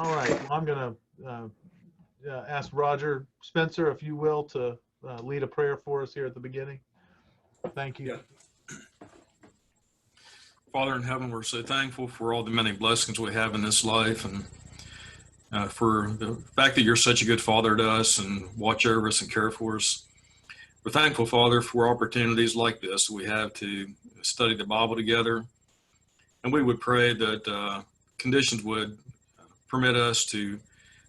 All right. Well, I'm going to ask Roger Spencer, if you will, to lead a prayer for us here at the beginning. Thank you. Yeah. Father in heaven, we're so thankful for all the many blessings we have in this life, and for the fact that you're such a good father to us and watch over us and care for us. We're thankful, Father, for opportunities like this we have to study the Bible together. And we would pray that conditions would permit us to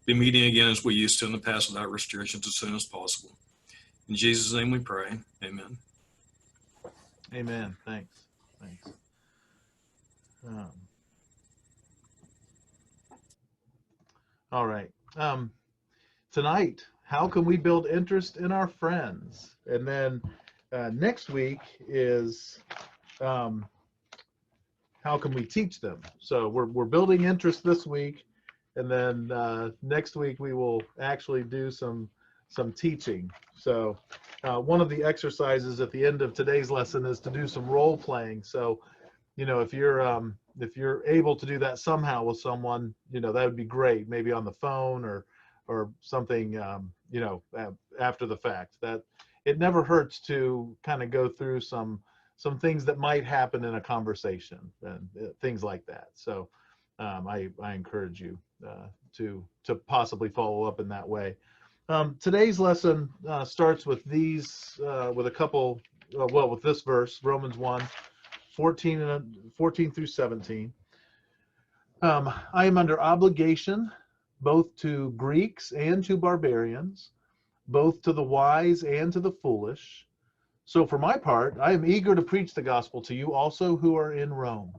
be meeting again as we used to in the past without restrictions as soon as possible. In Jesus' name we pray. Amen. Amen. Thanks. All right. Tonight, how can we build interest in our friends? And then next week is how can we teach them? So we're building interest this week, and then next week we will actually do some teaching. So one of the exercises at the end of today's lesson is to do some role playing. So if you're able to do that somehow with someone, that would be great. Maybe on the phone or something, after the fact. That it never hurts to kind of go through some things that might happen in a conversation and things like that. So I encourage you to possibly follow up in that way. Today's lesson starts with with a couple, with this verse, Romans 1, 14 through 17. I am under obligation both to Greeks and to barbarians, both to the wise and to the foolish. So for my part, I am eager to preach the gospel to you also who are in Rome.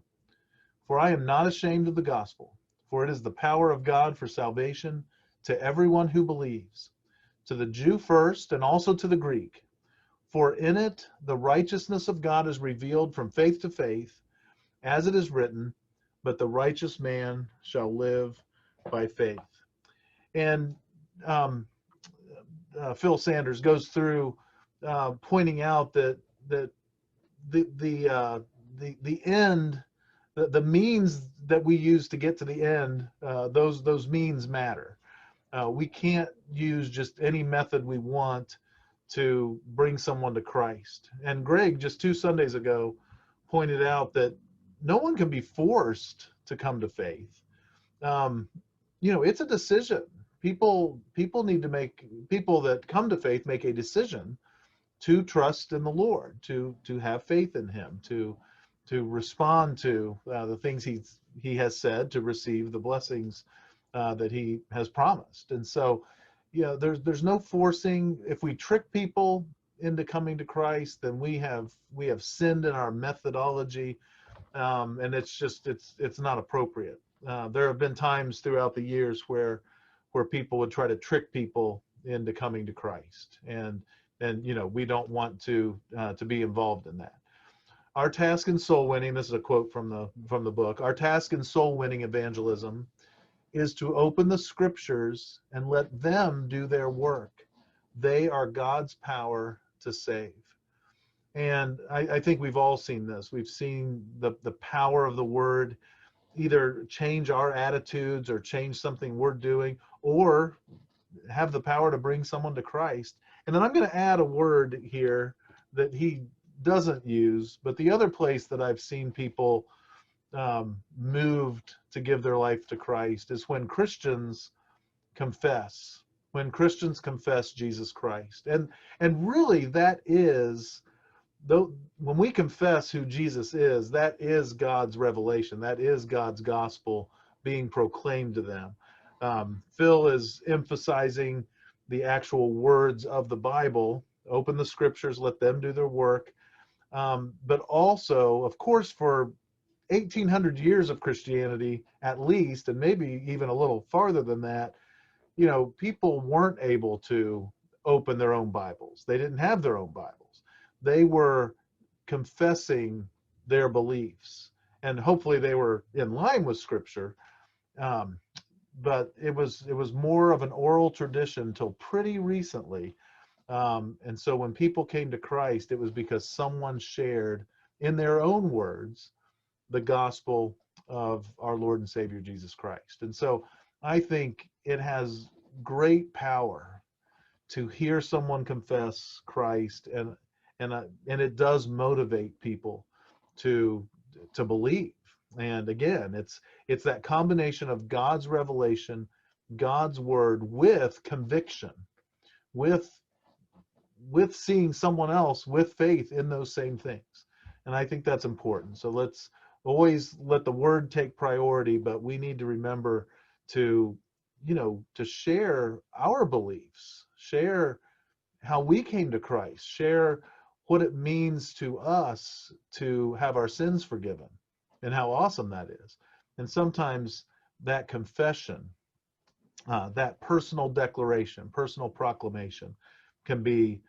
For I am not ashamed of the gospel, for it is the power of God for salvation to everyone who believes, to the Jew first and also to the Greek. For in it the righteousness of God is revealed from faith to faith, as it is written, but the righteous man shall live by faith. And Phil Sanders goes through pointing out that the end, the means that we use to get to the end, those means matter. We can't use just any method we want to bring someone to Christ. And Greg, just 2 Sundays ago, pointed out that no one can be forced to come to faith. It's a decision. People that come to faith make a decision to trust in the Lord, to have faith in him, to respond to the things he has said, to receive the blessings that he has promised. And so, there's no forcing. If we trick people into coming to Christ, then we have sinned in our methodology, and it's not appropriate. There have been times throughout the years where people would try to trick people into coming to Christ, and we don't want to be involved in that. Our task in soul winning, this is a quote from the book, our task in soul winning evangelism is to open the scriptures and let them do their work. They are God's power to save. And I think we've all seen this. We've seen the power of the word either change our attitudes or change something we're doing, or have the power to bring someone to Christ. And then I'm going to add a word here that he doesn't use, but the other place that I've seen people moved to give their life to Christ is when Christians confess Jesus Christ. And really that is, when we confess who Jesus is, that is God's revelation. That is God's gospel being proclaimed to them. Phil is emphasizing the actual words of the Bible. Open the scriptures, let them do their work. But also, of course, for 1,800 years of Christianity, at least, and maybe even a little farther than that, people weren't able to open their own Bibles. They didn't have their own Bibles. They were confessing their beliefs, and hopefully they were in line with Scripture. But it was more of an oral tradition until pretty recently. And so when people came to Christ, it was because someone shared in their own words the gospel of our Lord and Savior Jesus Christ. And so I think it has great power to hear someone confess Christ, and it does motivate people to believe. And again, it's that combination of God's revelation, God's word, with conviction, with seeing someone else with faith in those same things. And I think that's important. So let's always let the word take priority, but we need to remember to, to share our beliefs, share how we came to Christ, share what it means to us to have our sins forgiven and how awesome that is. And sometimes that confession, that personal declaration, personal proclamation can be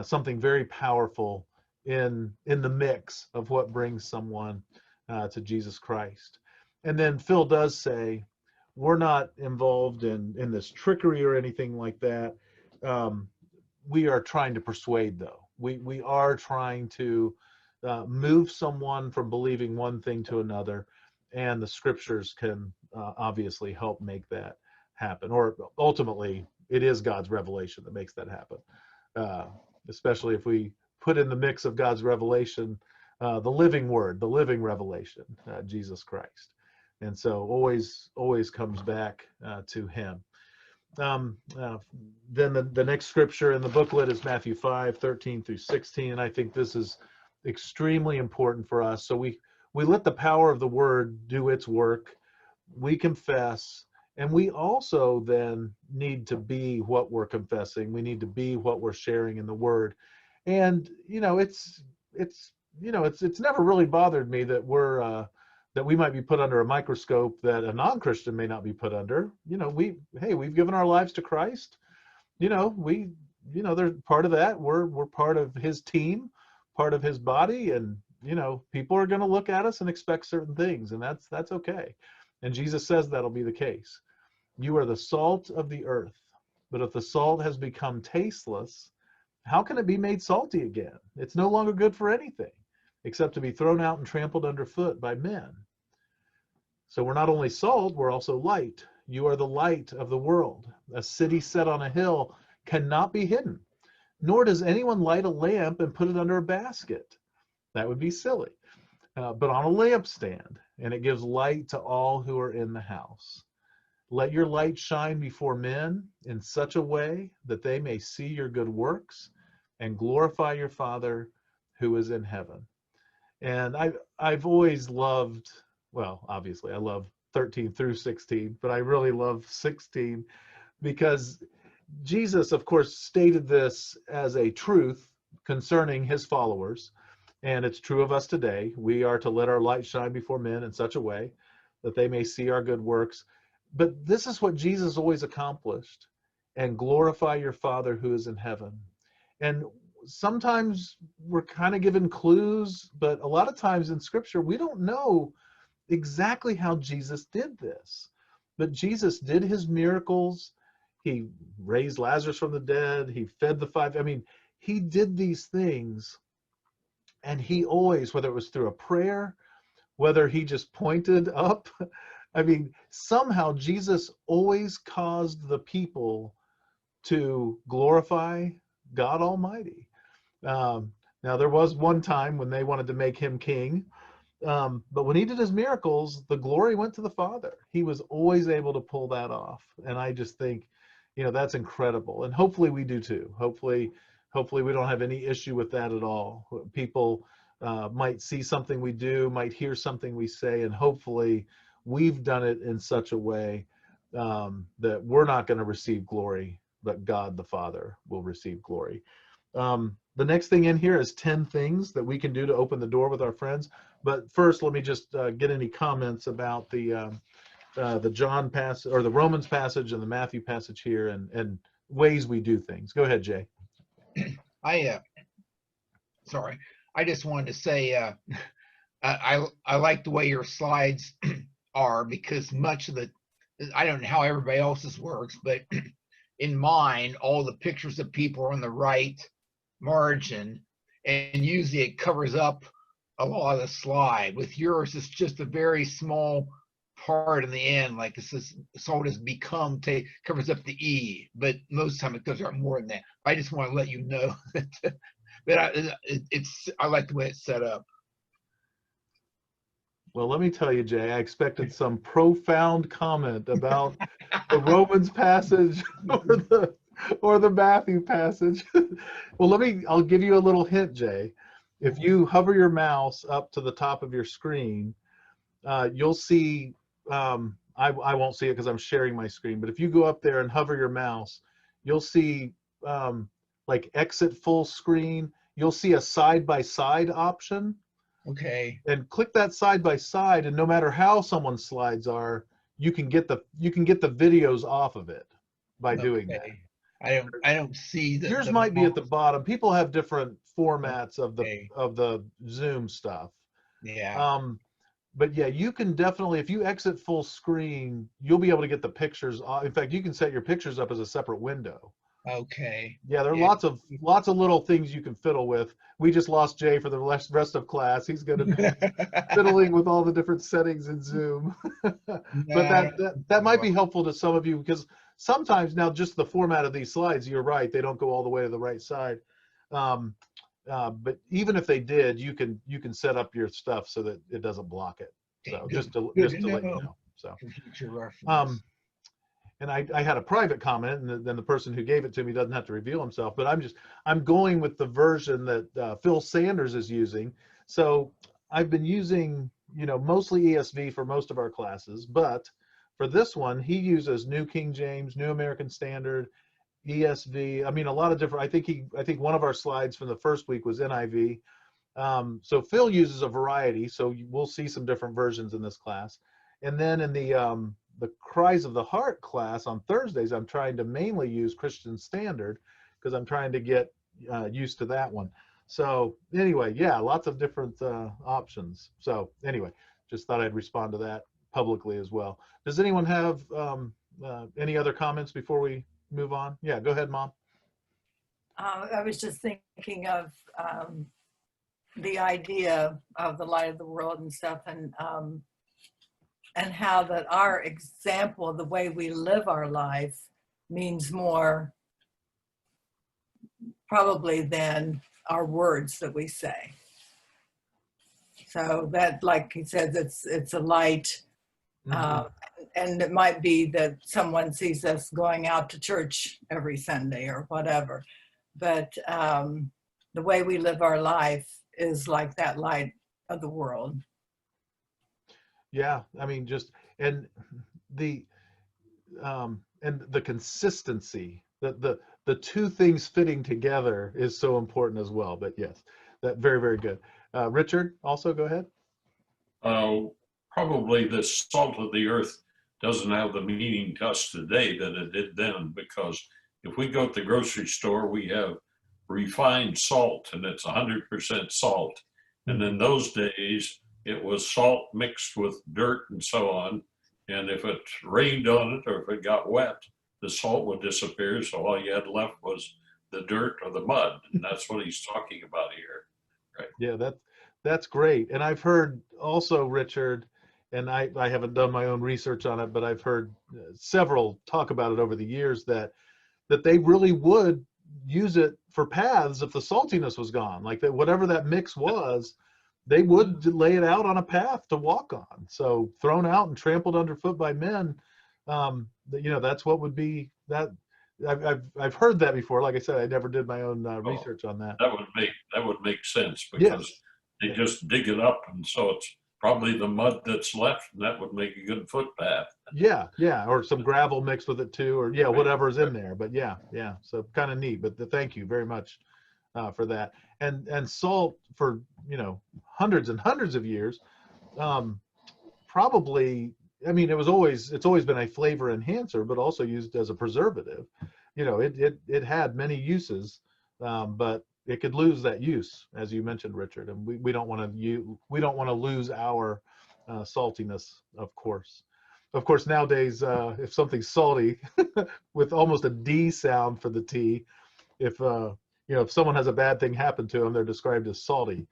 something very powerful in the mix of what brings someone to Jesus Christ. And then Phil does say, we're not involved in this trickery or anything like that. We are trying to persuade, though. We are trying to move someone from believing one thing to another, and the scriptures can obviously help make that happen. Or ultimately, it is God's revelation that makes that happen. Especially if we put in the mix of God's revelation, the living word, the living revelation, Jesus Christ. And so always comes back to him. Then the next scripture in the booklet is Matthew 5:13 through 16. And I think this is extremely important for us. So we let the power of the word do its work. We confess, and we also then need to be what we're confessing. We need to be what we're sharing in the word. And it's never really bothered me that that we might be put under a microscope that a non-Christian may not be put under. We've given our lives to Christ. They're part of that. We're part of his team, part of his body, and people are going to look at us and expect certain things, and that's okay. And Jesus says that'll be the case. You are the salt of the earth, but if the salt has become tasteless, how can it be made salty again? It's no longer good for anything except to be thrown out and trampled underfoot by men. So we're not only salt, we're also light. You are the light of the world. A city set on a hill cannot be hidden, nor does anyone light a lamp and put it under a basket. That would be silly. But on a lampstand, and it gives light to all who are in the house. Let your light shine before men in such a way that they may see your good works and glorify your Father who is in heaven. And I've always loved, well, obviously I love 13 through 16, but I really love 16 because Jesus, of course, stated this as a truth concerning his followers. And it's true of us today. We are to let our light shine before men in such a way that they may see our good works. But this is what Jesus always accomplished, and glorify your Father who is in heaven. And sometimes we're kind of given clues, but a lot of times in Scripture, we don't know exactly how Jesus did this. But Jesus did his miracles. He raised Lazarus from the dead. He fed the 5,000. I mean, he did these things, and he always, whether it was through a prayer, whether he just pointed up, I mean, somehow Jesus always caused the people to glorify God Almighty. Now, there was one time when they wanted to make him king, but when he did his miracles, the glory went to the Father. He was always able to pull that off. And I just think, that's incredible. And hopefully we do too. Hopefully we don't have any issue with that at all. People might see something we do, might hear something we say, and hopefully we've done it in such a way that we're not going to receive glory, but God the Father will receive glory. The next thing in here is 10 things that we can do to open the door with our friends. But first, let me just get any comments about the John passage or the Romans passage and the Matthew passage here, and ways we do things. Go ahead, Jay. I just wanted to say I like the way your slides are, because much of the, I don't know how everybody else's works, but in mine, all the pictures of people are on the right margin, and usually it covers up a lot of the slide. With yours, it's just a very small hard in the end, like it says salt has become, covers up the E, but most of the time it goes out more than that. I just want to let you know that I like the way it's set up. Well, let me tell you, Jay, I expected some profound comment about the Romans passage or the Matthew passage. Well, I'll give you a little hint, Jay. If you hover your mouse up to the top of your screen, you'll see, I won't see it because I'm sharing my screen, but if you go up there and hover your mouse, you'll see like exit full screen. You'll see a side-by-side option. Okay. And click that side by side, and no matter how someone's slides are, you can get the videos off of it by doing that. I don't see the Yours might be at the bottom. People have different formats of Okay. the Zoom stuff. Yeah. But yeah, you can definitely, if you exit full screen, you'll be able to get the pictures. In fact, you can set your pictures up as a separate window. Okay. Yeah, there are lots of little things you can fiddle with. We just lost Jay for the rest of class. He's going to be fiddling with all the different settings in Zoom. But that might be helpful to some of you, because sometimes now just the format of these slides, you're right, they don't go all the way to the right side. But even if they did, you can set up your stuff so that it doesn't block it. So just to let you know. So for future reference. and I had a private comment, and then the person who gave it to me doesn't have to reveal himself, but I'm going with the version that Phil Sanders is using. So I've been using, mostly ESV for most of our classes, but for this one, he uses New King James, New American Standard, ESV. I mean, a lot of different, I think one of our slides from the first week was NIV. So Phil uses a variety, so we'll see some different versions in this class. And then in the Cries of the Heart class on Thursdays, I'm trying to mainly use Christian Standard because I'm trying to get used to that one. So anyway, yeah, lots of different options. So anyway, just thought I'd respond to that publicly as well. Does anyone have any other comments before we move on? Yeah, go ahead, Mom. I was just thinking of the idea of the light of the world and stuff, and how that our example, the way we live our life, means more probably than our words that we say. So that, like he said, it's a light, and it might be that someone sees us going out to church every Sunday or whatever, but the way we live our life is like that light of the world. Yeah, I mean, and the consistency, the two things fitting together is so important as well. But yes, that very, very good. Richard, also go ahead. Probably the salt of the earth doesn't have the meaning to us today that it did then, because if we go to the grocery store, we have refined salt, and it's 100% salt. And in those days, it was salt mixed with dirt and so on. And if it rained on it or if it got wet, the salt would disappear. So all you had left was the dirt or the mud. And that's what he's talking about here. Right. Yeah, that's great. And I've heard also, Richard, and I haven't done my own research on it, but I've heard several talk about it over the years that they really would use it for paths if the saltiness was gone. Like that, whatever that mix was, they would lay it out on a path to walk on. So thrown out and trampled underfoot by men, that's what would be that. I've heard that before. Like I said, I never did my own research on that. That would make sense, because they just dig it up, and so it's probably the mud that's left, and that would make a good footpath. Yeah, or some gravel mixed with it too, or whatever's in there. But yeah. So kind of neat. But thank you very much for that. And salt for hundreds and hundreds of years, probably. I mean, it's always been a flavor enhancer, but also used as a preservative. It had many uses, but it could lose that use, as you mentioned, Richard. And we don't want to lose our saltiness, of course. Of course, nowadays, if something's salty, with almost a D sound for the T, if someone has a bad thing happen to them, they're described as salty.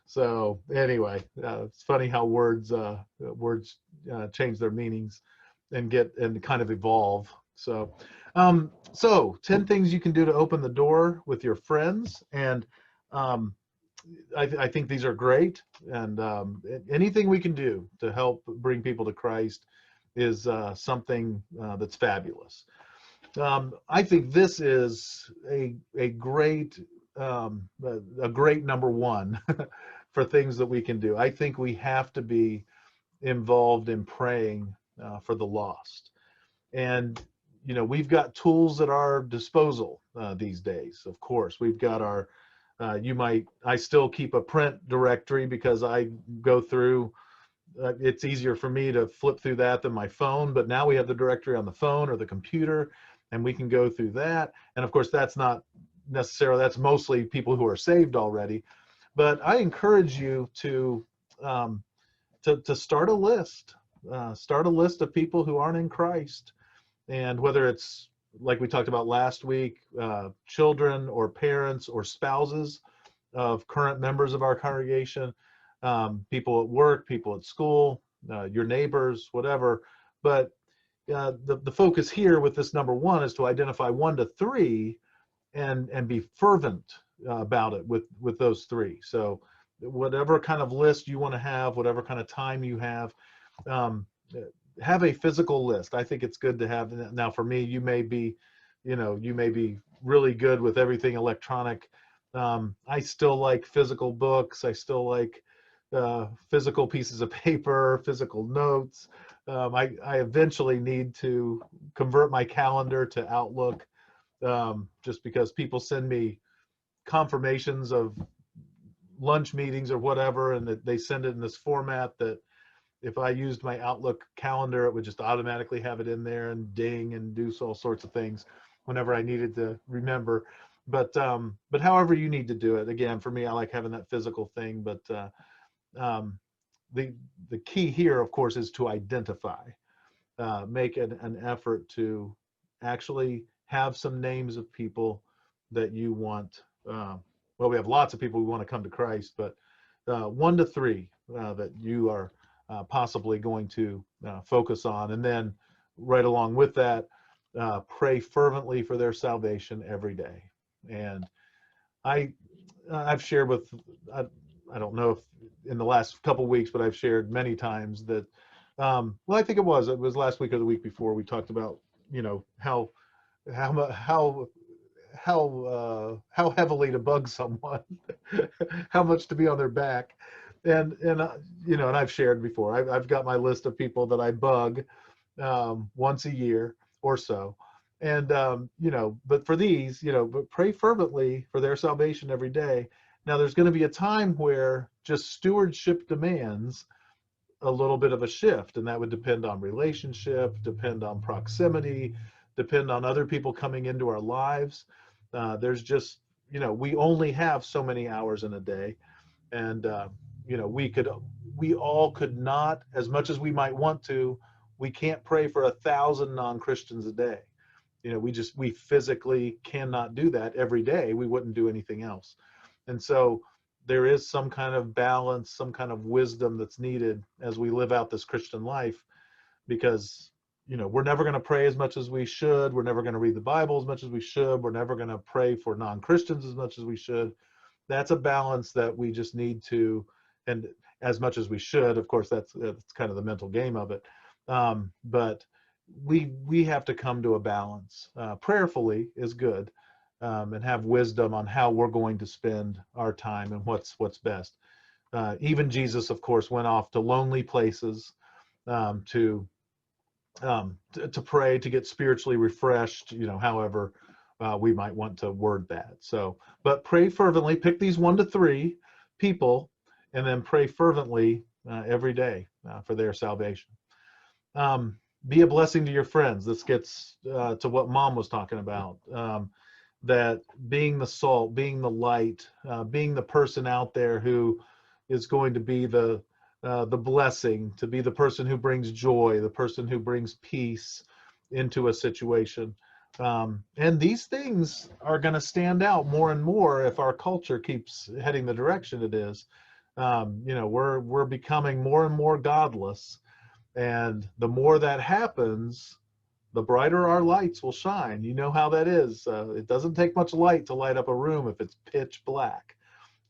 So anyway, it's funny how words change their meanings and kind of evolve. So, so 10 things you can do to open the door with your friends, and um, I think these are great. And anything we can do to help bring people to Christ is something that's fabulous. I think this is a great number one for things that we can do. I think we have to be involved in praying for the lost. And, you know, we've got tools at our disposal these days. Of course, we've got our, I still keep a print directory because I go through, it's easier for me to flip through that than my phone, but now we have the directory on the phone or the computer, and we can go through that. And of course, that's not necessarily, that's mostly people who are saved already. But I encourage you to start a list. Start a list of people who aren't in Christ, and whether it's like we talked about last week, children or parents or spouses of current members of our congregation, people at work, people at school, your neighbors, whatever. But the focus here with this number one is to identify 1 to 3 and be fervent about it with those 3. So whatever kind of list you want to have, whatever kind of time you have a physical list. I think it's good to have. Now for me, you may be really good with everything electronic. I still like physical books. I still like physical pieces of paper, physical notes. I eventually need to convert my calendar to Outlook, just because people send me confirmations of lunch meetings or whatever, and that they send it in this format that if I used my Outlook calendar, it would just automatically have it in there and ding and do all sorts of things whenever I needed to remember. But however you need to do it. Again, for me, I like having that physical thing. But the key here, of course, is to identify, make an effort to actually have some names of people that you want. Well, we have lots of people who want to come to Christ, but 1 to 3 that you are possibly going to focus on. And then right along with that, pray fervently for their salvation every day. And I've shared with, I don't know if in the last couple weeks, but I've shared many times that, well, I think it was last week or the week before, we talked about, how heavily to bug someone, how much to be on their back. And I've shared before, I've got my list of people that I bug once a year or so. And, but for these, but pray fervently for their salvation every day. Now, there's going to be a time where just stewardship demands a little bit of a shift, and that would depend on relationship, depend on proximity, depend on other people coming into our lives. There's just, we only have so many hours in a day. And, we all could not, as much as we might want to, we can't pray for 1,000 non-Christians a day. We physically cannot do that every day. We wouldn't do anything else. And so there is some kind of balance, some kind of wisdom that's needed as we live out this Christian life, because, we're never going to pray as much as we should. We're never going to read the Bible as much as we should. We're never going to pray for non-Christians as much as we should. That's a balance that we just need to, and as much as we should, of course, that's kind of the mental game of it. But we have to come to a balance. Prayerfully is good, and have wisdom on how we're going to spend our time and what's best. Even Jesus, of course, went off to lonely places to pray, to get spiritually refreshed, however we might want to word that. So, but pray fervently, pick these 1 to 3 people, and then pray fervently every day for their salvation. Be a blessing to your friends. This gets to what Mom was talking about, that being the salt, being the light, being the person out there who is going to be the blessing, to be the person who brings joy, the person who brings peace into a situation. And these things are going to stand out more and more if our culture keeps heading the direction it is. You know, we're becoming more and more godless, and the more that happens, the brighter our lights will shine. You know how that is. It doesn't take much light to light up a room if it's pitch black.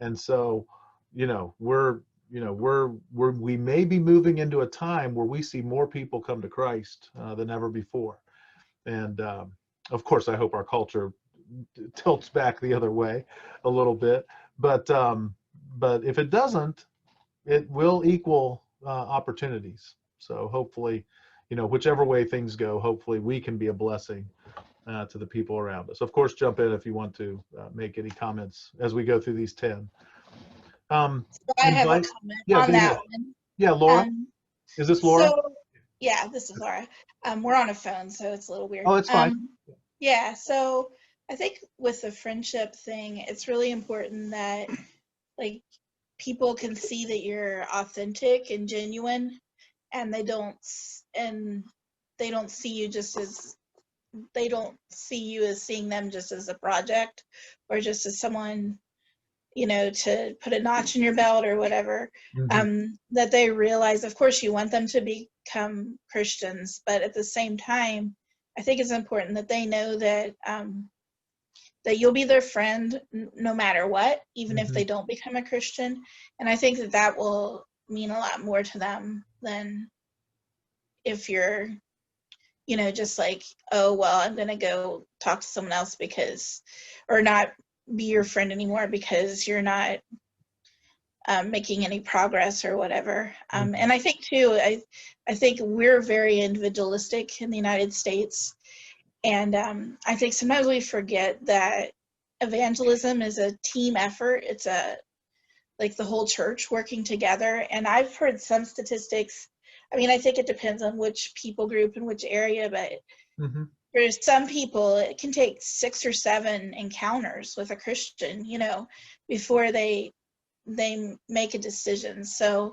And so, you know, we may be moving into a time where we see more people come to Christ than ever before. And of course, I hope our culture tilts back the other way a little bit. But if it doesn't, it will equal opportunities. So hopefully, you know, whichever way things go, hopefully we can be a blessing to the people around us. Of course, jump in if you want to make any comments as we go through these 10. So I have a Invite, comment yeah, on go that ahead. one. Yeah, Laura. Is this Laura? So yeah, this is Laura. We're on a phone, so it's a little weird. Oh, it's fine. Yeah, so I think with the friendship thing, it's really important that like people can see that you're authentic and genuine, and they don't see you just as they don't see you as seeing them just as a project or just as someone, you know, to put a notch in your belt or whatever. That they realize, of course, you want them to become Christians, but at the same time, I think it's important that they know that that you'll be their friend no matter what, even if they don't become a Christian. And I think that that will mean a lot more to them than if you're, you know, just like, oh, well, I'm going to go talk to someone else because, or not be your friend anymore because you're not making any progress or whatever. And I think too, I think we're very individualistic in the United States. And I think sometimes we forget that evangelism is a team effort. It's like the whole church working together. And I've heard some statistics. I mean, I think it depends on which people group and which area, but for some people, it can take 6 or 7 encounters with a Christian, you know, before they make a decision. So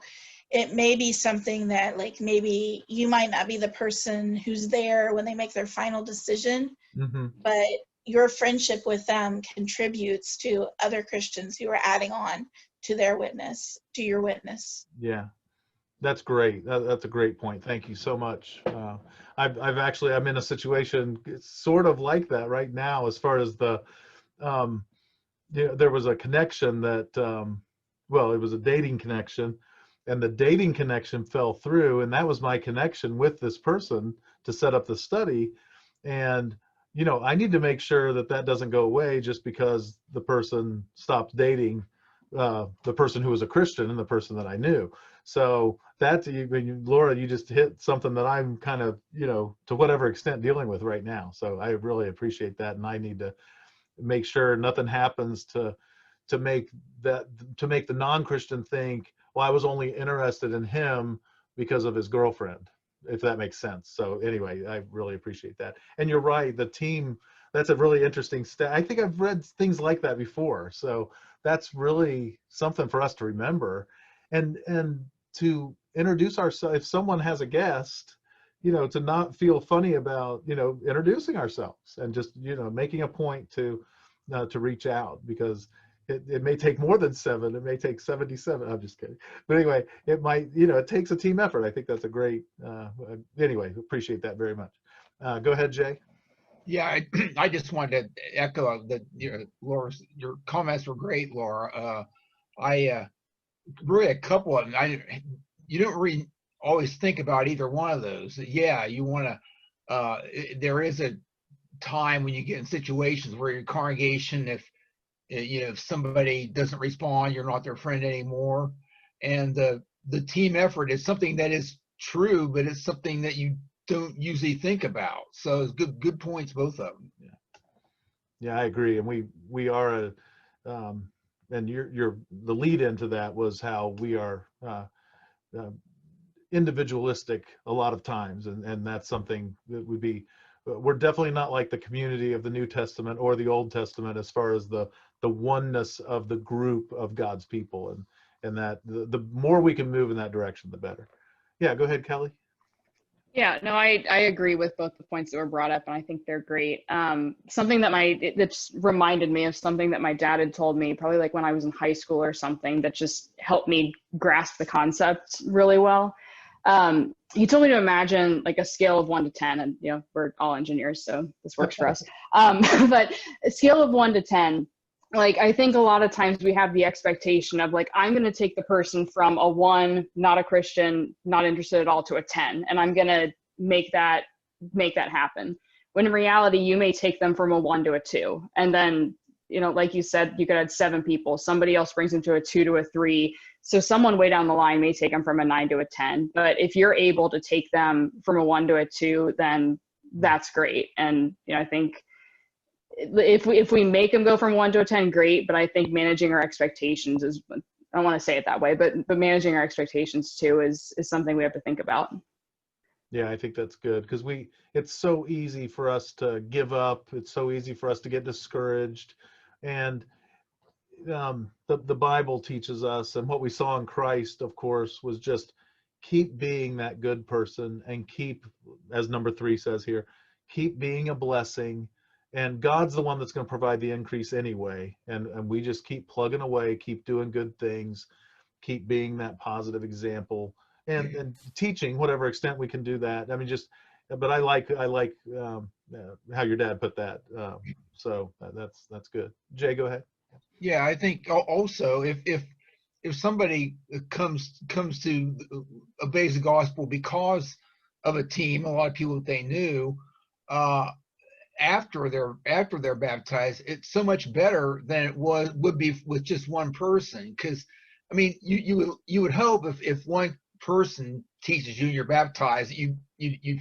it may be something that, like, maybe you might not be the person who's there when they make their final decision, but your friendship with them contributes to other Christians who are adding on to their witness, to your witness. Yeah, that's great. That's a great point. Thank you so much. I'm in a situation sort of like that right now, as far as the, there was a connection that, well, it was a dating connection, and the dating connection fell through, and that was my connection with this person to set up the study. And, you know, I need to make sure that that doesn't go away just because the person stopped dating the person who was a Christian and the person that I knew. So that's, Laura, you just hit something that I'm kind of, you know, to whatever extent dealing with right now. So I really appreciate that. And I need to make sure nothing happens to make the non-Christian think, well, I was only interested in him because of his girlfriend, if that makes sense. So anyway, I really appreciate that. And you're right, the team, that's a really interesting stat. I think I've read things like that before. So that's really something for us to remember, and to introduce ourselves. If someone has a guest, you know, to not feel funny about, you know, introducing ourselves and just, you know, making a point to reach out, because it may take more than 7. It may take 77. I'm just kidding. But anyway, it might, you know, it takes a team effort. I think that's a great, anyway, appreciate that very much. Go ahead, Jay. Yeah, I just wanted to echo that, you know, Laura's, your comments were great, Laura. I really a couple of them. You don't really always think about either one of those. Yeah, you want to. There is a time when you get in situations where your congregation, if you know, if somebody doesn't respond, you're not their friend anymore. And the team effort is something that is true, but it's something that you don't usually think about. So it's good points, both of them. Yeah, I agree. And we are and the lead into that was how we are individualistic a lot of times, and that's something that we're definitely not like the community of the New Testament or the Old Testament as far as the oneness of the group of God's people, and that the more we can move in that direction, the better. Yeah, go ahead, Kelly. Yeah, no, I agree with both the points that were brought up, and I think they're great. Something that's reminded me of something that my dad had told me, probably like when I was in high school or something, that just helped me grasp the concept really well. He told me to imagine like a scale of 1 to 10, and we're all engineers, so this works for us. But a scale of 1 to 10. Like, I think a lot of times we have the expectation of like, I'm going to take the person from a 1, not a Christian, not interested at all, to a 10, and I'm going to make that happen. When in reality, you may take them from a 1 to a 2. And then, like you said, you could add 7 people. Somebody else brings them to a 2 to a 3. So someone way down the line may take them from a 9 to a 10. But if you're able to take them from a 1 to a 2, then that's great. And, I think if we make them go from 1 to a 10, great. But I think managing our expectations is, I don't want to say it that way, but managing our expectations too is something we have to think about. Yeah, I think that's good, because it's so easy for us to give up. It's so easy for us to get discouraged. And the Bible teaches us, and what we saw in Christ, of course, was just keep being that good person, and keep, as number 3 says here, keep being a blessing. And God's the one that's going to provide the increase anyway. And we just keep plugging away, keep doing good things, keep being that positive example, and teaching whatever extent we can do that. I mean, but I like how your dad put that. So that's good. Jay, go ahead. Yeah, I think also if somebody comes to obeys the gospel because of a team, a lot of people that they knew, after they're baptized, it's so much better than it would be with just one person. Because I mean, you would hope if one person teaches you and you're baptized, you'd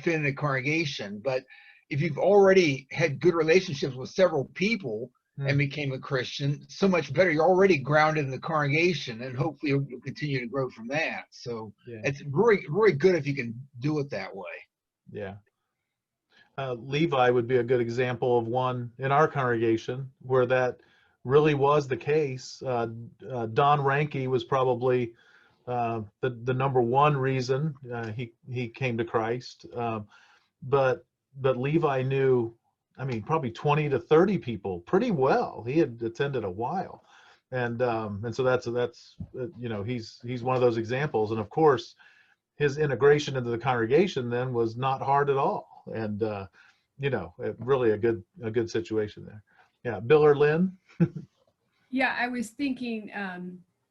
fit in a congregation. But if you've already had good relationships with several people and became a Christian, so much better. You're already grounded in the congregation, and hopefully you'll continue to grow from that. So Yeah. it's really, really good if you can do it that way. Yeah. Levi would be a good example of one in our congregation where that really was the case. Don Ranke was probably the number one reason he came to Christ. But Levi knew, I mean, probably 20 to 30 people pretty well. He had attended a while. And so that's he's one of those examples. And of course, his integration into the congregation then was not hard at all. And really a good situation there. Yeah, Bill or Lynn? Yeah, I was thinking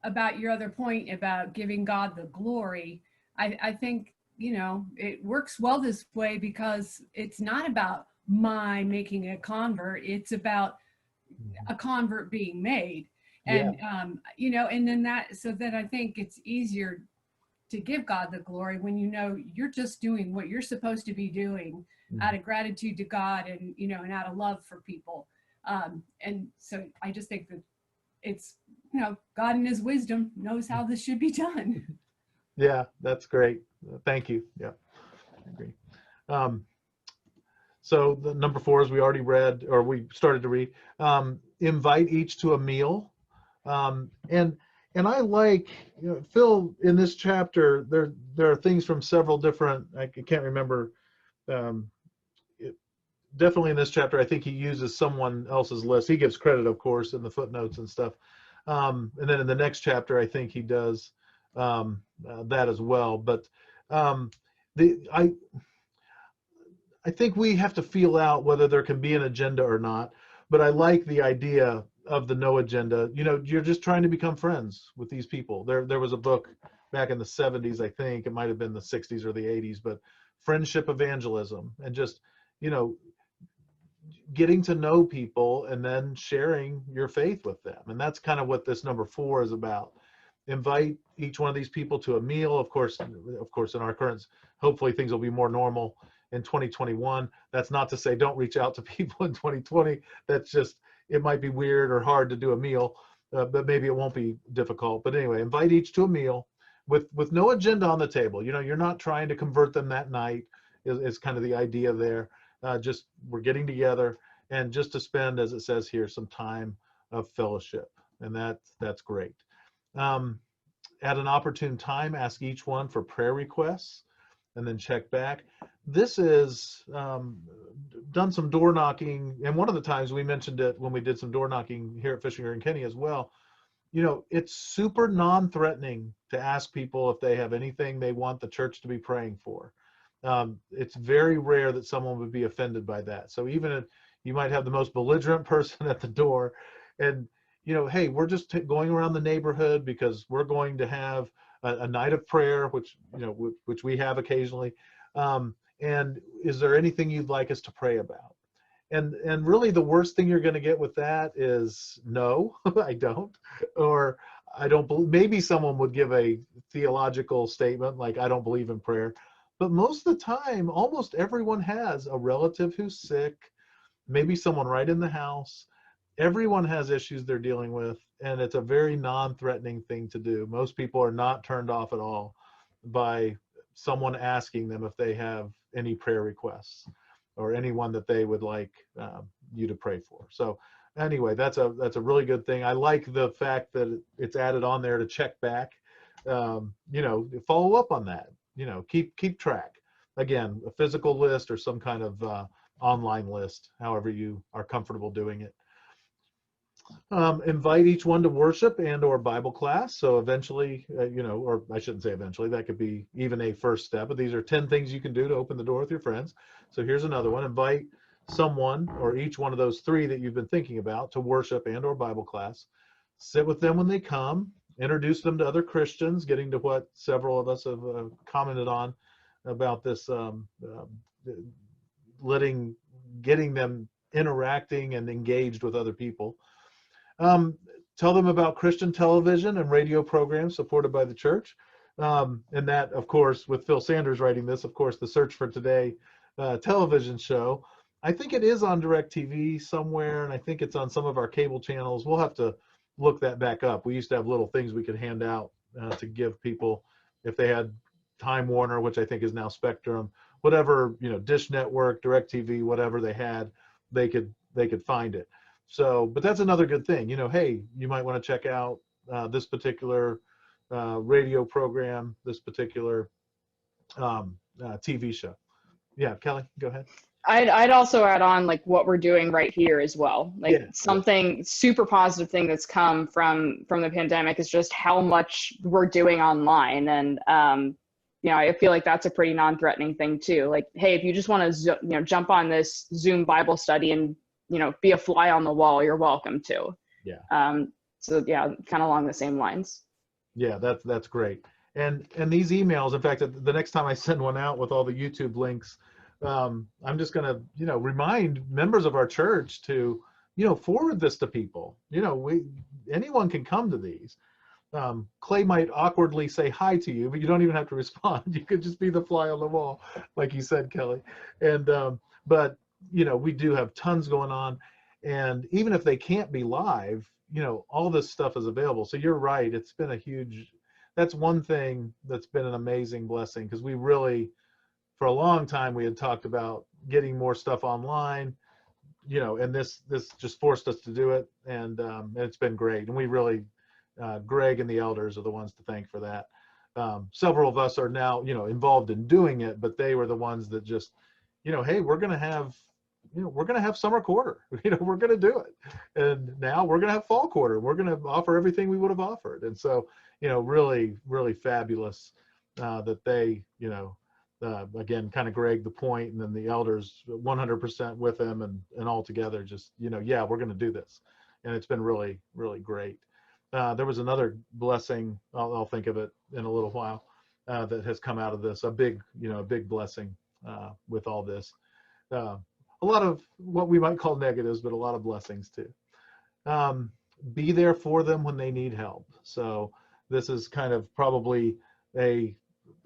about your other point about giving God the glory. I think, it works well this way because it's not about my making a convert. It's about a convert being made. And, and then that I think it's easier to give God the glory when you're just doing what you're supposed to be doing out of gratitude to God and, and out of love for people. And so I just think that it's, God in his wisdom knows how this should be done. Yeah, that's great. Thank you. Yeah, I agree. So the number 4, as we already read, or we started to read, invite each to a meal. And I like, Phil, in this chapter, there are things from several different, I can't remember, definitely in this chapter, I think he uses someone else's list. He gives credit, of course, in the footnotes and stuff. And then in the next chapter, I think he does that as well. But I think we have to feel out whether there can be an agenda or not. But I like the idea of the no agenda. You're just trying to become friends with these people. There was a book back in the 70s, I think it might have been the 60s or the 80s, but Friendship Evangelism, and just getting to know people and then sharing your faith with them. And that's kind of what this number 4 is about. Invite each one of these people to a meal. Of course, in our current, hopefully things will be more normal in 2021. That's not to say don't reach out to people in 2020. That's just, it might be weird or hard to do a meal, but maybe it won't be difficult. But anyway, invite each to a meal with no agenda on the table. You're not trying to convert them that night is kind of the idea there. Just we're getting together and just to spend, as it says here, some time of fellowship. And that's great. At an opportune time, ask each one for prayer requests. and then check back. This is done some door knocking, and one of the times we mentioned it when we did some door knocking here at Fishinger and Kenny as well. You know, it's super non-threatening to ask people if they have anything they want the church to be praying for. It's very rare that someone would be offended by that. So even if you might have the most belligerent person at the door, and you know, hey, we're just going around the neighborhood because we're going to have a night of prayer, which, you know, which we have occasionally. And is there anything you'd like us to pray about? And really the worst thing you're going to get with that is no, I don't, or I don't believe. Maybe someone would give a theological statement like, I don't believe in prayer. But most of the time, almost everyone has a relative who's sick, maybe someone right in the house. Everyone has issues they're dealing with, and it's a very non-threatening thing to do. Most people are not turned off at all by someone asking them if they have any prayer requests or anyone that they would like you to pray for. So anyway, that's a really good thing. I like the fact that it's added on there to check back. You know, follow up on that. You know, keep track. Again, a physical list or some kind of online list, however you are comfortable doing it. Invite each one to worship and or Bible class. So eventually, you know, or I shouldn't say eventually, that could be even a first step, but these are 10 things you can do to open the door with your friends. So here's another one. Invite someone or each one of those 3 that you've been thinking about to worship and or Bible class. Sit with them when they come, introduce them to other Christians, getting to what several of us have commented on about this, getting them interacting and engaged with other people. Tell them about Christian television and radio programs supported by the church. And that, of course, with Phil Sanders writing this, of course, the Search for Today television show. I think it is on DirecTV somewhere, and I think it's on some of our cable channels. We'll have to look that back up. We used to have little things we could hand out to give people if they had Time Warner, which I think is now Spectrum, whatever, you know, Dish Network, DirecTV, whatever they had, they could find it. So, but that's another good thing. You know, hey, you might want to check out this particular radio program, this particular TV show. Yeah, Kelly, go ahead. I'd also add on like what we're doing right here as well. Like Yeah, something super positive thing that's come from the pandemic is just how much we're doing online. And, you know, I feel like that's a pretty non-threatening thing too. Like, hey, if you just want to, you know, jump on this Zoom Bible study and, you know, be a fly on the wall, you're welcome to. Yeah. So yeah, kind of along the same lines. Yeah, that's great. And these emails, in fact, the next time I send one out with all the YouTube links, I'm just going to, you know, remind members of our church to, you know, forward this to people. You know, anyone can come to these. Clay might awkwardly say hi to you, but you don't even have to respond. You could just be the fly on the wall, like you said, Kelly. And but you know, we do have tons going on, and even if they can't be live, you know, all this stuff is available. So you're right. It's been a huge. That's one thing that's been an amazing blessing, because we really, for a long time, we had talked about getting more stuff online, you know, and this just forced us to do it, and it's been great. And we really, Greg and the elders are the ones to thank for that. Several of us are now, you know, involved in doing it, but they were the ones that just, you know, hey, we're going to have summer quarter, you know, we're going to do it. And now we're going to have fall quarter. We're going to offer everything we would have offered. And so, you know, really, really fabulous that they, you know, again, kind of Greg the point, and then the elders 100% with them and all together just, you know, yeah, we're going to do this. And it's been really, really great. There was another blessing, I'll think of it in a little while, that has come out of this, a big blessing with all this. A lot of what we might call negatives, but a lot of blessings too. Be there for them when they need help. So this is kind of probably a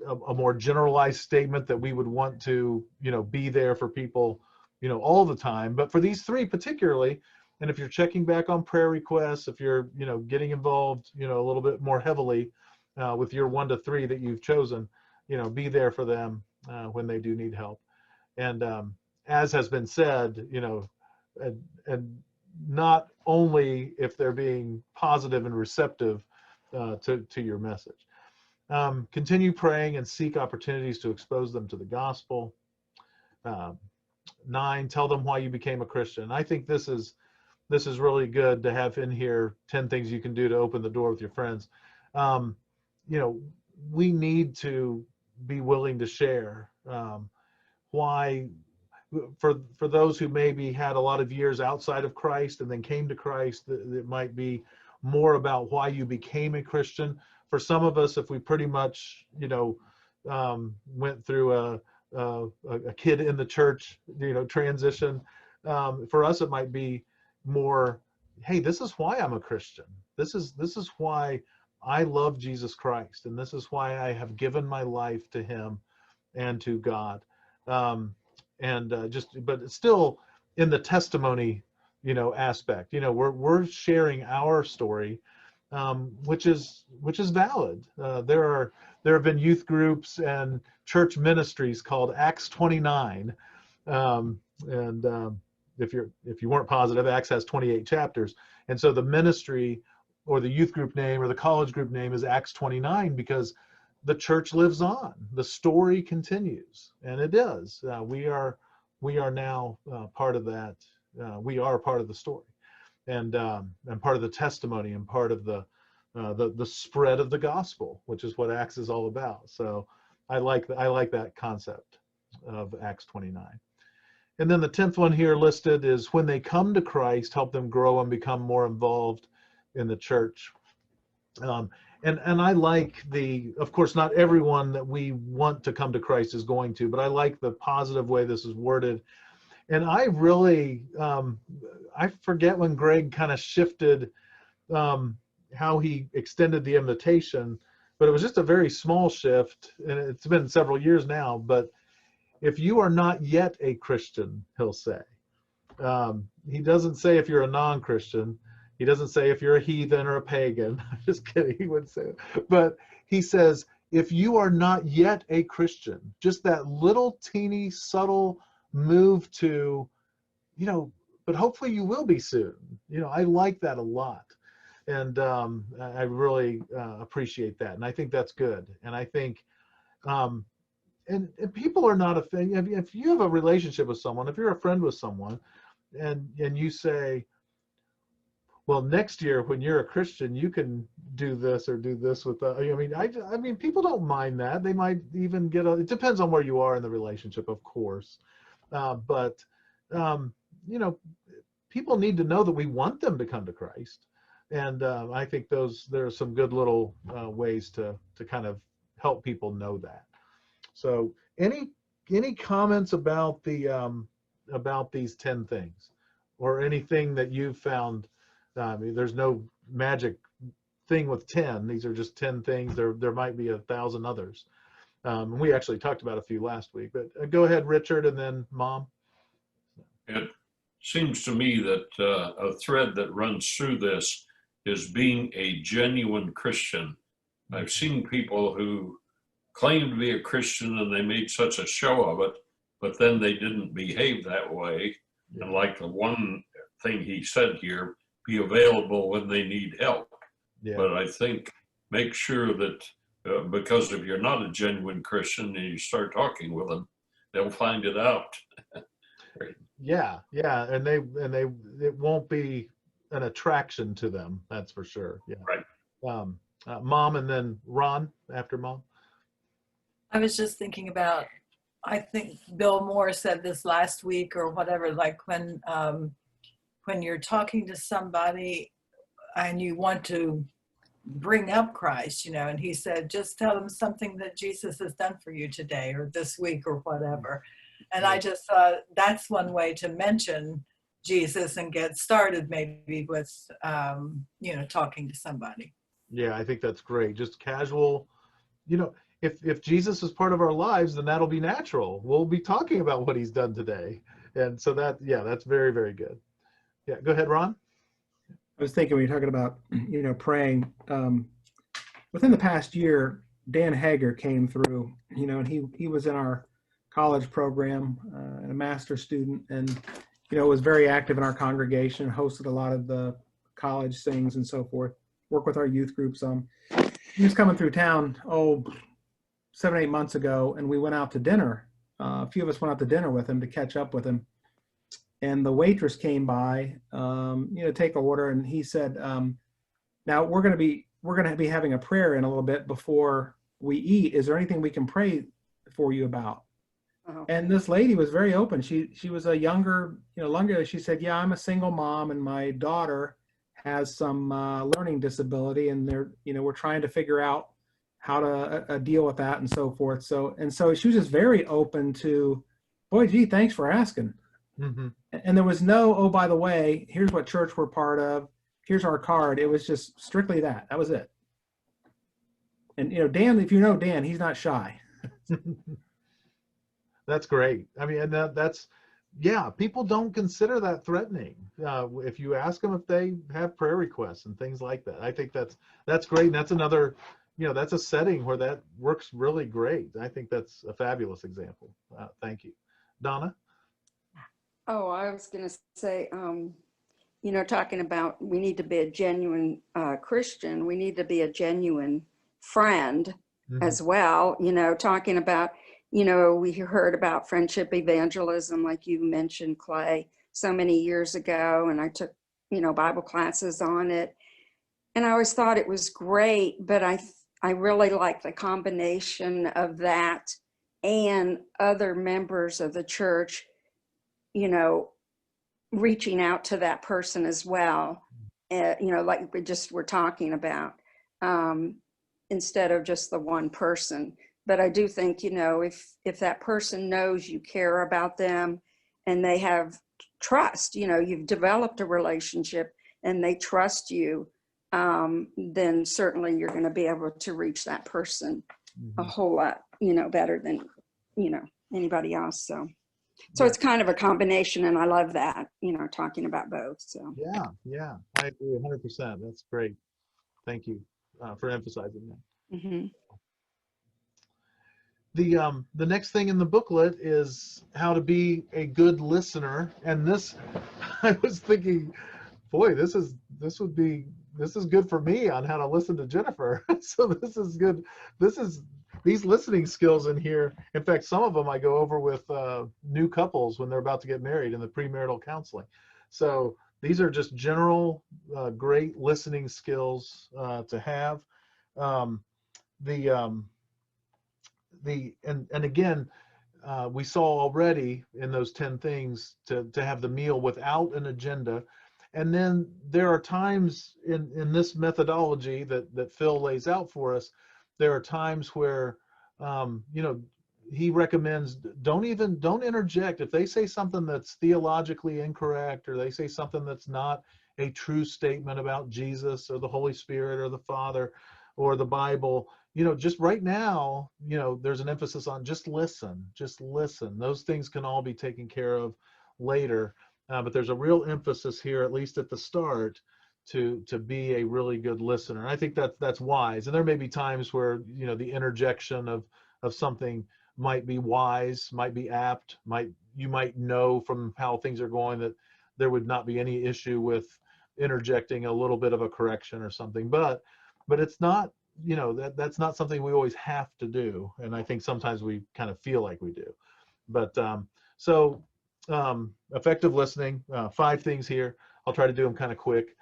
more generalized statement that we would want to, you know, be there for people, you know, all the time. But for these 3 particularly, and if you're checking back on prayer requests, if you're, you know, getting involved, you know, a little bit more heavily with your 1 to 3 that you've chosen, you know, be there for them when they do need help. And as has been said, you know, and not only if they're being positive and receptive to your message. Continue praying and seek opportunities to expose them to the gospel. 9, tell them why you became a Christian. I think this is really good to have in here 10 things you can do to open the door with your friends. We need to be willing to share why, for those who maybe had a lot of years outside of Christ and then came to Christ, it might be more about why you became a Christian. For some of us, if we pretty much, went through a kid in the church, transition, for us, it might be more, hey, this is why I'm a Christian. This is why I love Jesus Christ, and this is why I have given my life to him and to God. But it's still in the testimony, aspect. We're sharing our story, which is valid. There have been youth groups and church ministries called Acts 29, if you weren't positive, Acts has 28 chapters, and so the ministry or the youth group name or the college group name is Acts 29 because the church lives on. The story continues, and it does. We are now part of that. We are part of the story, and part of the testimony, and part of the spread of the gospel, which is what Acts is all about. So I like that concept of Acts 29. And then the 10th one here listed is when they come to Christ, help them grow and become more involved in the church. And I like of course, not everyone that we want to come to Christ is going to, but I like the positive way this is worded. And I really, I forget when Greg kind of shifted how he extended the invitation, but it was just a very small shift, and it's been several years now. But if you are not yet a Christian, he'll say. He doesn't say if you're a non-Christian. He doesn't say if you're a heathen or a pagan. I'm just kidding. He wouldn't say it. But he says, if you are not yet a Christian, just that little teeny subtle move to, but hopefully you will be soon. I like that a lot. And I really appreciate that. And I think that's good. And I think, and people are not a thing. If you have a relationship with someone, if you're a friend with someone, and you say, well, next year when you're a Christian, you can do this or do this with the, I mean, people don't mind that. They might even it depends on where you are in the relationship, of course. But people need to know that we want them to come to Christ. And I think there are some good little ways to kind of help people know that. So any comments about these 10 things, or anything that you've found? There's no magic thing with 10. These are just 10 things. There might be 1,000 others. We actually talked about a few last week, but go ahead, Richard, and then Mom. It seems to me that a thread that runs through this is being a genuine Christian. I've seen people who claim to be a Christian and they made such a show of it, but then they didn't behave that way. Yeah. And like the one thing he said here, be available when they need help. Yeah. But I think make sure that because if you're not a genuine Christian and you start talking with them, they'll find it out. Yeah, and it won't be an attraction to them, that's for sure. Yeah. Right. Mom, and then Ron after Mom. I was just thinking about, I think Bill Moore said this last week or whatever, like when you're talking to somebody and you want to bring up Christ, and he said, just tell them something that Jesus has done for you today or this week or whatever. And I just thought that's one way to mention Jesus and get started maybe with, talking to somebody. Yeah, I think that's great. Just casual, if Jesus is part of our lives, then that'll be natural. We'll be talking about what he's done today. And so that's very, very good. Yeah, go ahead, Ron. I was thinking when you're talking about, praying, within the past year, Dan Hager came through, and he was in our college program and a master's student, and, was very active in our congregation, hosted a lot of the college things and so forth, worked with our youth groups. he was coming through town, 7, 8 months ago, and we went out to dinner. A few of us went out to dinner with him to catch up with him. And the waitress came by, take an order, and he said, "Now we're going to be having a prayer in a little bit before we eat. Is there anything we can pray for you about?" Oh, And this lady was very open. She was a younger. She said, "Yeah, I'm a single mom, and my daughter has some learning disability, and we're trying to figure out how to deal with that and so forth." So she was just very open to, boy, gee, thanks for asking. Mm-hmm. And there was no, oh, by the way, here's what church we're part of. Here's our card. It was just strictly that. That was it. And, Dan, if you know Dan, he's not shy. That's great. I mean, and that's, yeah, people don't consider that threatening. If you ask them if they have prayer requests and things like that, I think that's great. And that's another, that's a setting where that works really great. I think that's a fabulous example. Thank you. Donna? oh, I was going to say, talking about we need to be a genuine Christian, we need to be a genuine friend Mhm. as well. Talking about, we heard about friendship evangelism, like you mentioned, Clay, so many years ago, and I took, Bible classes on it. And I always thought it was great, but I really like the combination of that and other members of the church, reaching out to that person as well, like we just were talking about, instead of just the one person. But I do think, if that person knows you care about them and they have trust, you've developed a relationship and they trust you, then certainly you're going to be able to reach that person a whole lot, better than, anybody else. So it's kind of a combination, and I love that, talking about both. So Yeah, I agree 100%. That's great. Thank you for emphasizing that. mm-hmm. The next thing in the booklet is how to be a good listener. And this, I was thinking, boy, this is good for me on how to listen to Jennifer. So this is good. These listening skills in here. In fact, some of them I go over with new couples when they're about to get married in the premarital counseling. So these are just general great listening skills to have. And again, we saw already in those 10 things to have the meal without an agenda. And then there are times in this methodology that Phil lays out for us, there are times where, he recommends don't interject. If they say something that's theologically incorrect, or they say something that's not a true statement about Jesus or the Holy Spirit or the Father or the Bible, just right now, there's an emphasis on just listen. Those things can all be taken care of later. But there's a real emphasis here, at least at the start, to be a really good listener. And I think that's wise. And there may be times where, the interjection of something might be wise, might be apt, you might know from how things are going that there would not be any issue with interjecting a little bit of a correction or something. But it's not, that's not something we always have to do. And I think sometimes we kind of feel like we do. But effective listening, 5 things here. I'll try to do them kind of quick.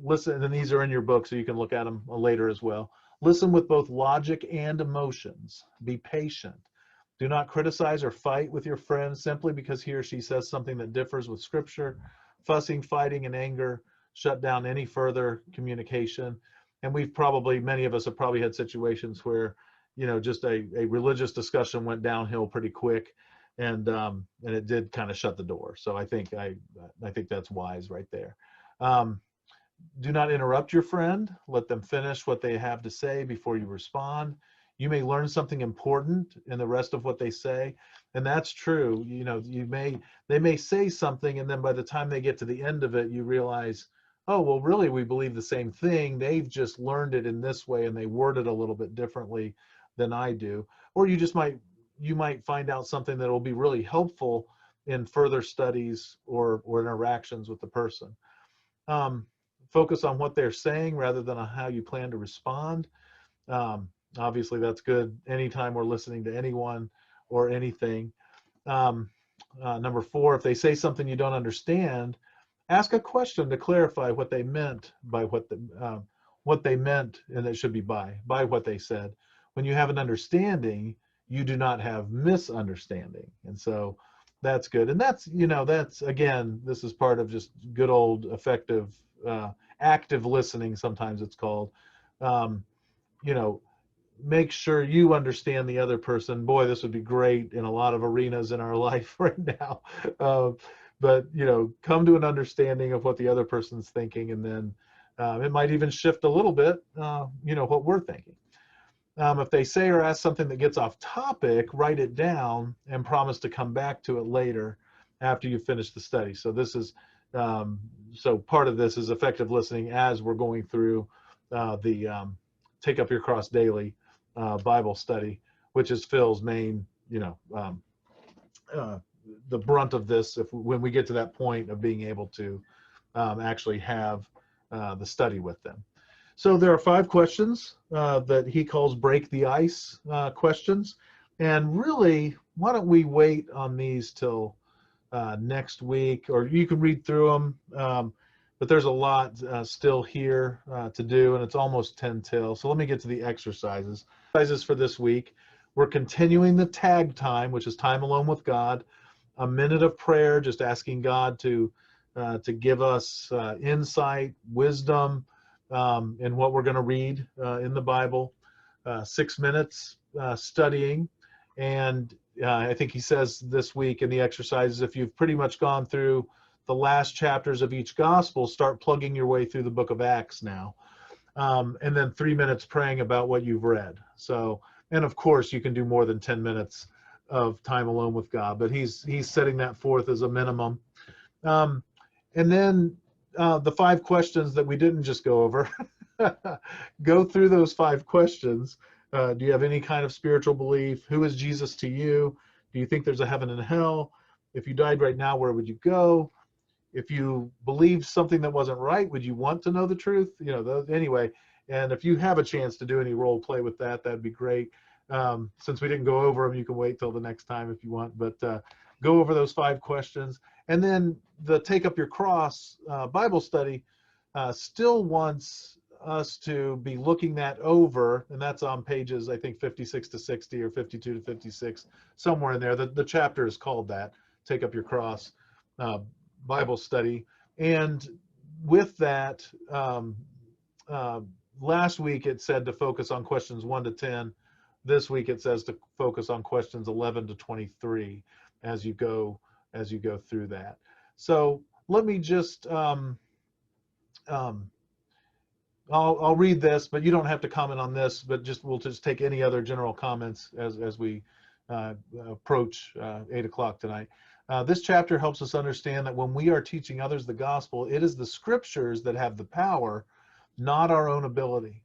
Listen, and these are in your book, so you can look at them later as well. Listen with both logic and emotions. Be patient. Do not criticize or fight with your friend simply because he or she says something that differs with Scripture. Fussing, fighting, and anger shut down any further communication. And many of us have probably had situations where, just a religious discussion went downhill pretty quick, and it did kind of shut the door. So I think that's wise right there. Do not interrupt your friend. Let them finish what they have to say before you respond. You may learn something important in the rest of what they say, and that's true. They may say something, and then by the time they get to the end of it, you realize, oh, well, really, we believe the same thing. They've just learned it in this way, and they word it a little bit differently than I do. Or you might find out something that will be really helpful in further studies or interactions with the person. focus on what they're saying rather than on how you plan to respond. Obviously, that's good anytime we're listening to anyone or anything. Number 4, if they say something you don't understand, ask a question to clarify what they meant by what they meant, and it should be by what they said. When you have an understanding, you do not have misunderstanding, and so that's good. And that's again, this is part of just good old effective active listening. Sometimes it's called. You know, make sure you understand the other person. Boy, this would be great in a lot of arenas in our life right now. But come to an understanding of what the other person's thinking, and then it might even shift a little bit, what we're thinking. If they say or ask something that gets off topic, write it down and promise to come back to it later after you finish the study. So this is so part of this is effective listening as we're going through the Take Up Your Cross Daily Bible study, which is Phil's main, the brunt of this when we get to that point of being able to actually have the study with them. So there are 5 questions that he calls break the ice questions. And really, why don't we wait on these till next week, or you can read through them. But there's a lot still here to do, and it's almost 10 till. So let me get to the exercises. Exercises for this week. We're continuing the tag time, which is time alone with God. A minute of prayer, just asking God to give us insight, wisdom in what we're going to read in the Bible. 6 minutes studying. And I think he says this week in the exercises, if you've pretty much gone through the last chapters of each gospel, start plugging your way through the book of Acts now. And then 3 minutes praying about what you've read. So, and of course you can do more than 10 minutes of time alone with God, but he's setting that forth as a minimum. And then the 5 questions that we didn't just go over. Go through those 5 questions. Do you have any kind of spiritual belief? Who is Jesus to you? Do you think there's a heaven and hell? If you died right now, where would you go? If you believed something that wasn't right, would you want to know the truth? Anyway, and if you have a chance to do any role play with that, that'd be great. Since we didn't go over them, you can wait till the next time if you want, but go over those 5 questions. And then the Take Up Your Cross Bible study still wants us to be looking that over, and that's on pages, I think, 56 to 60 or 52 to 56, somewhere in there. The chapter is called that, Take Up Your Cross Bible study. And with that, last week it said to focus on questions 1 to 10. This week it says to focus on questions 11 to 23 as you go through that. So let me just I'll read this, but you don't have to comment on this, but we'll just take any other general comments as we approach 8 o'clock tonight. This chapter helps us understand that when we are teaching others the gospel, it is the scriptures that have the power, not our own ability.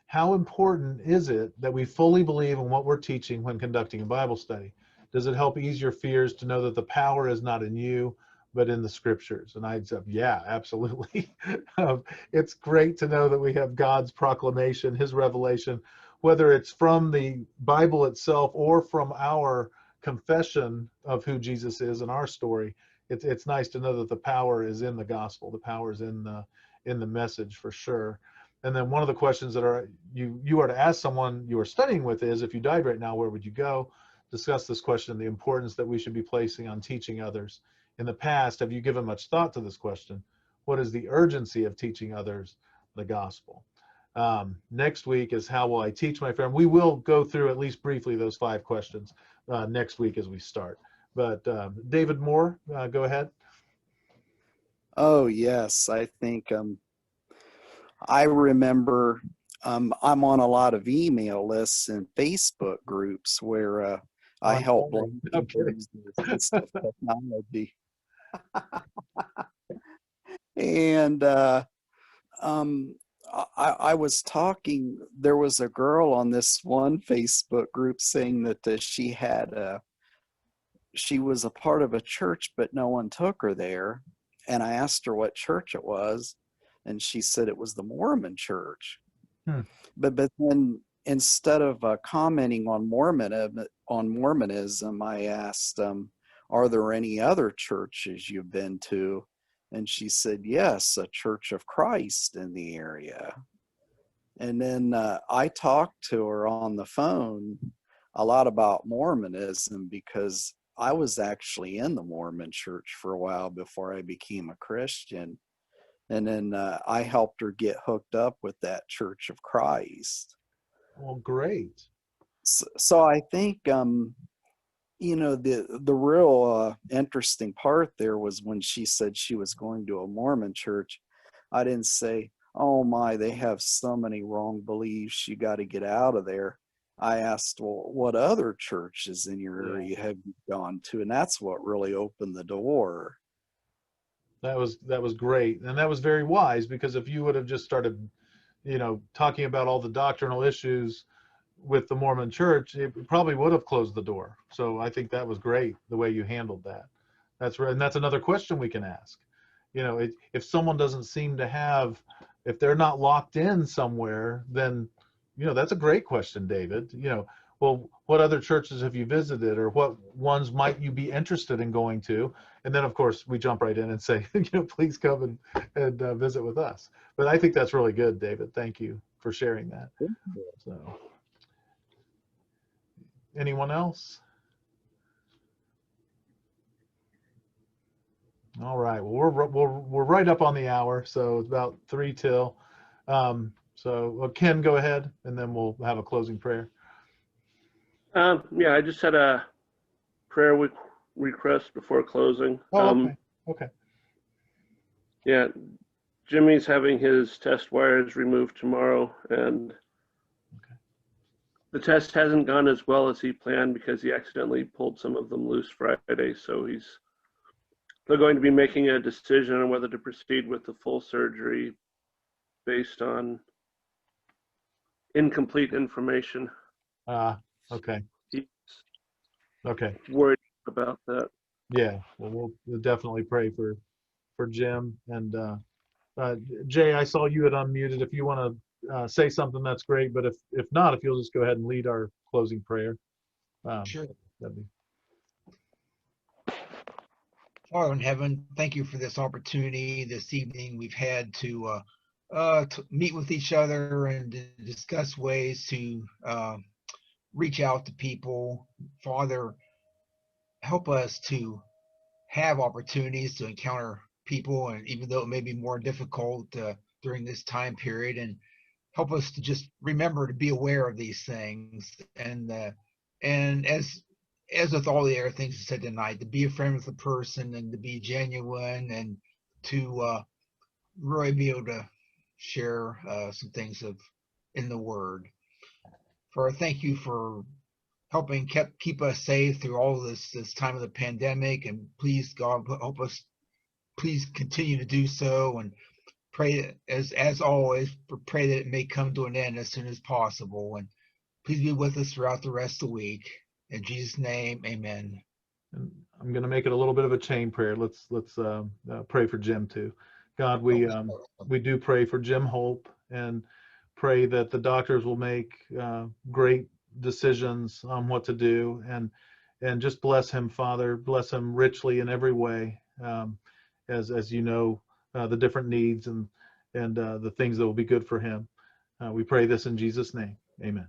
How important is it that we fully believe in what we're teaching when conducting a Bible study? Does it help ease your fears to know that the power is not in you, but in the scriptures? And I'd say, yeah, absolutely. It's great to know that we have God's proclamation, his revelation, whether it's from the Bible itself or from our confession of who Jesus is in our story. It's nice to know that the power is in the gospel. The power is in the message, for sure. And then one of the questions that you are to ask someone you are studying with is, if you died right now, where would you go? Discuss this question, the importance that we should be placing on teaching others. In the past, have you given much thought to this question? What is the urgency of teaching others the gospel? Next week is, how will I teach my friend? We will go through at least briefly those 5 questions next week as we start. But David Moore, go ahead. Oh, yes. I think I remember I'm on a lot of email lists and Facebook groups where I help blind people use this assistive technology. And I was talking, there was a girl on this one Facebook group saying that she was a part of a church, but no one took her there. And I asked her what church it was. and she said it was the Mormon church. Hmm. But then instead of commenting on Mormonism, I asked, are there any other churches you've been to? And she said, yes, a Church of Christ in the area. And then I talked to her on the phone a lot about Mormonism, because I was actually in the Mormon church for a while before I became a Christian. And then I helped her get hooked up with that Church of Christ. Well, great. So I think, you know, the real interesting part there was when she said she was going to a Mormon church. I didn't say, oh my, they have so many wrong beliefs, you got to get out of there. I asked, well, what other churches in your area have you gone to? And that's what really opened the door. That was great, and that was very wise, because if you would have just started, you know, talking about all the doctrinal issues with the Mormon church, it probably would have closed the door. So I think that was great the way you handled that. That's right, and that's another question we can ask. You know, if someone doesn't seem to have, if they're not locked in somewhere, then, you know, that's a great question, David. You know, well, what other churches have you visited, or what ones might you be interested in going to? And then, of course, we jump right in and say, you know, please come and visit with us. But I think that's really good, David. Thank you for sharing that. So, anyone else? All right. Well, we're right up on the hour, so it's about 3 till. Ken, go ahead, and then we'll have a closing prayer. Yeah, I just had a prayer request before closing. Oh, okay. Yeah, Jimmy's having his test wires removed tomorrow, and the test hasn't gone as well as he planned because he accidentally pulled some of them loose Friday. So they're going to be making a decision on whether to proceed with the full surgery based on incomplete information. Okay. He's Okay. worried about that. Yeah. Well, we'll definitely pray for Jim. And Jay, I saw you had unmuted. If you want to say something, that's great. But if not, if you'll just go ahead and lead our closing prayer. Sure. That'd be... Father in heaven, thank you for this opportunity this evening we've had to meet with each other and to discuss ways to reach out to people. Father, help us to have opportunities to encounter people, and even though it may be more difficult during this time period, and help us to just remember to be aware of these things, and as with all the other things you said tonight, to be a friend with a person and to be genuine and to really be able to share some things in the Word. For thank you for helping keep us safe through all this time of the pandemic, and please God help us. Please continue to do so, and pray as always. Pray that it may come to an end as soon as possible, and please be with us throughout the rest of the week. In Jesus' name, amen. And I'm going to make it a little bit of a chain prayer. Let's pray for Jim too. God, we do pray for Jim Hope, and pray that the doctors will make great decisions on what to do, and just bless him, Father. Bless him richly in every way, as you know, the different needs and the things that will be good for him. We pray this in Jesus' name. Amen.